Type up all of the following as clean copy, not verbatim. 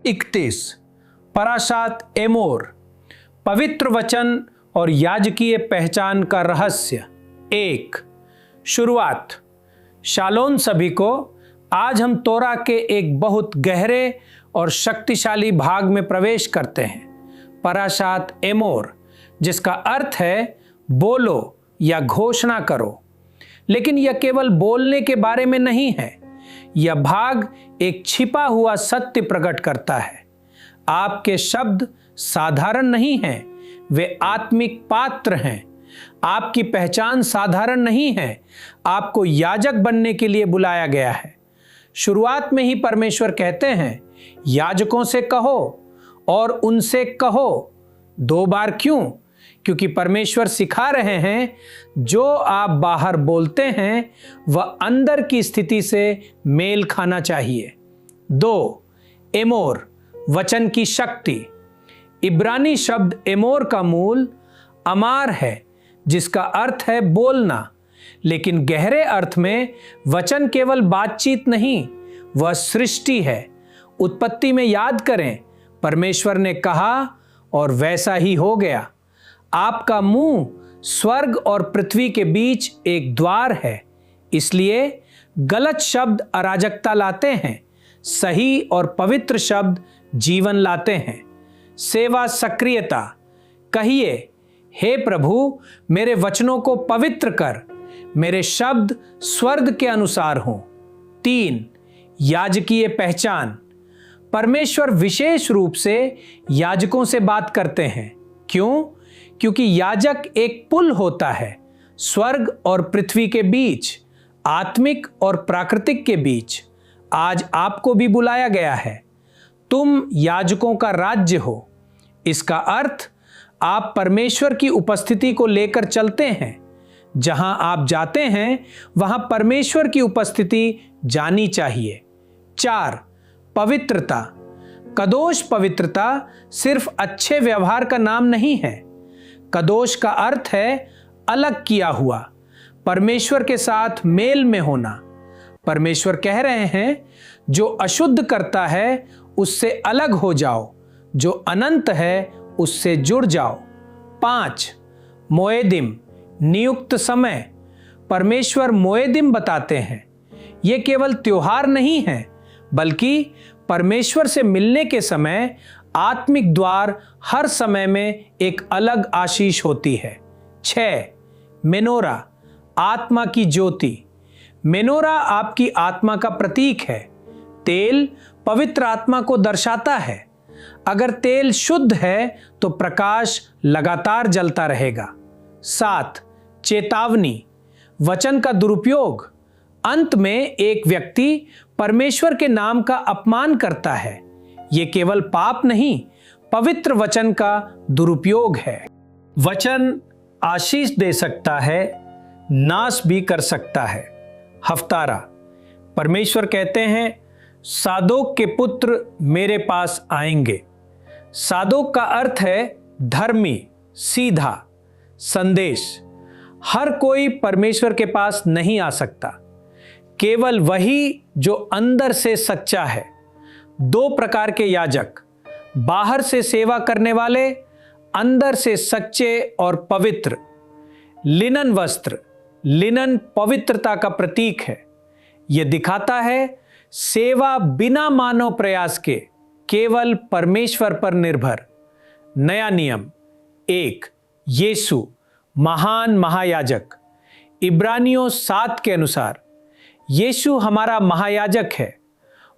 31 पराशात Amor, पवित्र वचन और याजकीय पहचान का रहस्य। 1 शुरुआत। शालोम सभी को। आज हम तोरा के एक बहुत गहरे और शक्तिशाली भाग में प्रवेश करते हैं, पराशात एमोर, जिसका अर्थ है बोलो या घोषणा करो। लेकिन यह केवल बोलने के बारे में नहीं है। यह भाग एक छिपा हुआ सत्य प्रकट करता है। आपके शब्द साधारण नहीं हैं, वे आत्मिक पात्र हैं। आपकी पहचान साधारण नहीं है। आपको याजक बनने के लिए बुलाया गया है। शुरुआत में ही परमेश्वर कहते हैं, याजकों से कहो और उनसे कहो। 2 बार क्यों? क्योंकि परमेश्वर सिखा रहे हैं, जो आप बाहर बोलते हैं वह अंदर की स्थिति से मेल खाना चाहिए। 2 एमोर, वचन की शक्ति। इब्रानी शब्द एमोर का मूल अमार है, जिसका अर्थ है बोलना। लेकिन गहरे अर्थ में वचन केवल बातचीत नहीं, वह सृष्टि है। उत्पत्ति में याद करें, परमेश्वर ने कहा और वैसा ही हो गया। आपका मुंह स्वर्ग और पृथ्वी के बीच एक द्वार है। इसलिए गलत शब्द अराजकता लाते हैं, सही और पवित्र शब्द जीवन लाते हैं। सेवा सक्रियता। कहिए, हे प्रभु, मेरे वचनों को पवित्र कर, मेरे शब्द स्वर्ग के अनुसार हों। 3 याजकीय पहचान। परमेश्वर विशेष रूप से याजकों से बात करते हैं। क्यों? क्योंकि याजक एक पुल होता है, स्वर्ग और पृथ्वी के बीच, आत्मिक और प्राकृतिक के बीच। आज आपको भी बुलाया गया है। तुम याजकों का राज्य हो। इसका अर्थ आप परमेश्वर की उपस्थिति को लेकर चलते हैं। जहां आप जाते हैं वहां परमेश्वर की उपस्थिति जानी चाहिए। 4 पवित्रता। कदोश पवित्रता सिर्फ अच्छे व्यवहार का नाम नहीं है। कदोश का अर्थ है अलग किया हुआ, परमेश्वर के साथ मेल में होना। परमेश्वर कह रहे हैं, जो अशुद्ध करता है उससे अलग हो जाओ, जो अनंत है उससे जुड़ जाओ। 5 मोएदिम, नियुक्त समय। परमेश्वर मोएदिम बताते हैं। ये केवल त्योहार नहीं है, बल्कि परमेश्वर से मिलने के समय आत्मिक द्वार हर समय में एक अलग आशीष होती है। 6 मेनोरा, आत्मा की ज्योति। मेनोरा आपकी आत्मा का प्रतीक है। तेल पवित्र आत्मा को दर्शाता है। अगर तेल शुद्ध है तो प्रकाश लगातार जलता रहेगा। 7 चेतावनी, वचन का दुरुपयोग। अंत में एक व्यक्ति परमेश्वर के नाम का अपमान करता है। यह केवल पाप नहीं, पवित्र वचन का दुरुपयोग है। वचन आशीष दे सकता है, नाश भी कर सकता है। हफ्तारा। परमेश्वर कहते हैं, सादोक के पुत्र मेरे पास आएंगे। सादोक का अर्थ है धर्मी, सीधा। संदेश। हर कोई परमेश्वर के पास नहीं आ सकता, केवल वही जो अंदर से सच्चा है। 2 प्रकार के याजक, बाहर से सेवा करने वाले, अंदर से सच्चे और पवित्र। लिनन वस्त्र। लिनन पवित्रता का प्रतीक है। यह दिखाता है सेवा बिना मानव प्रयास के, केवल परमेश्वर पर निर्भर। नया नियम। 1 यीशु, महान महायाजक। इब्रानियों 7 के अनुसार यीशु हमारा महायाजक है।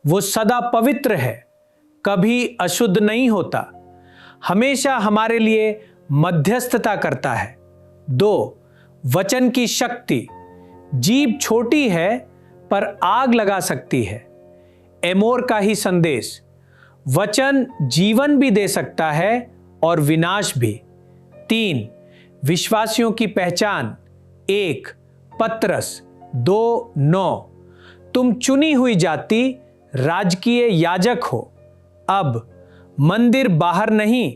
वो सदा पवित्र है, कभी अशुद्ध नहीं होता, हमेशा हमारे लिए मध्यस्थता करता है। 2 वचन की शक्ति। जीभ छोटी है पर आग लगा सकती है। एमोर का ही संदेश। वचन जीवन भी दे सकता है और विनाश भी। 3 विश्वासियों की पहचान। 1 पत्रस 2:9। तुम चुनी हुई जाति, राजकीय याजक हो। अब मंदिर बाहर नहीं,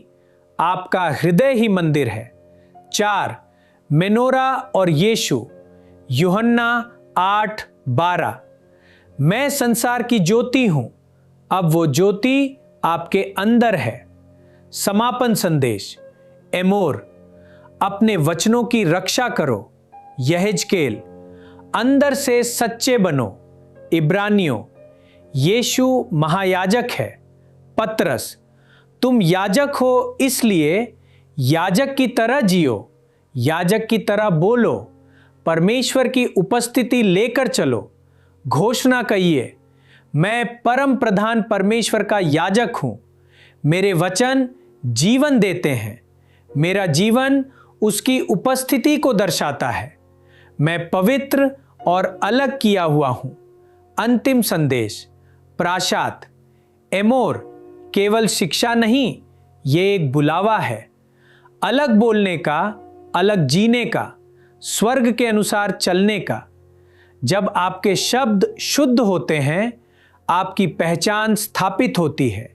आपका हृदय ही मंदिर है। 4 मेनोरा और यीशु। यूहन्ना 8:12। मैं संसार की ज्योति हूं। अब वो ज्योति आपके अंदर है। समापन संदेश एमोर, अपने वचनों की रक्षा करो। यहेजकेल, अंदर से सच्चे बनो। इब्रानियों, यीशु महायाजक है। पतरस, तुम याजक हो इसलिए याजक की तरह जियो, याजक की तरह बोलो, परमेश्वर की उपस्थिति लेकर चलो। घोषणा कहिए, मैं परम प्रधान परमेश्वर का याजक हूं। मेरे वचन जीवन देते हैं। मेरा जीवन उसकी उपस्थिति को दर्शाता है। मैं पवित्र और अलग किया हुआ हूं। अंतिम संदेश प्राशात एमोर, केवल शिक्षा नहीं, ये एक बुलावा है। अलग बोलने का, अलग जीने का, स्वर्ग के अनुसार चलने का। जब आपके शब्द शुद्ध होते हैं, आपकी पहचान स्थापित होती है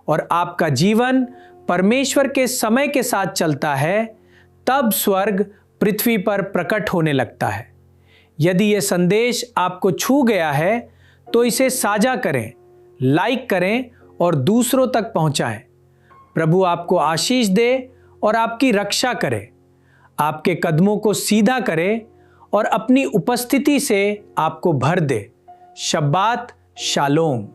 और आपका जीवन परमेश्वर के समय के साथ चलता है, तब स्वर्ग पृथ्वी पर प्रकट होने लगता है। यदि यह संदेश आपको छू गया है तो इसे साझा करें, लाइक करें और दूसरों तक पहुंचाएं। प्रभु आपको आशीष दे और आपकी रक्षा करे, आपके कदमों को सीधा करे और अपनी उपस्थिति से आपको भर दे। शब्बात शालोम।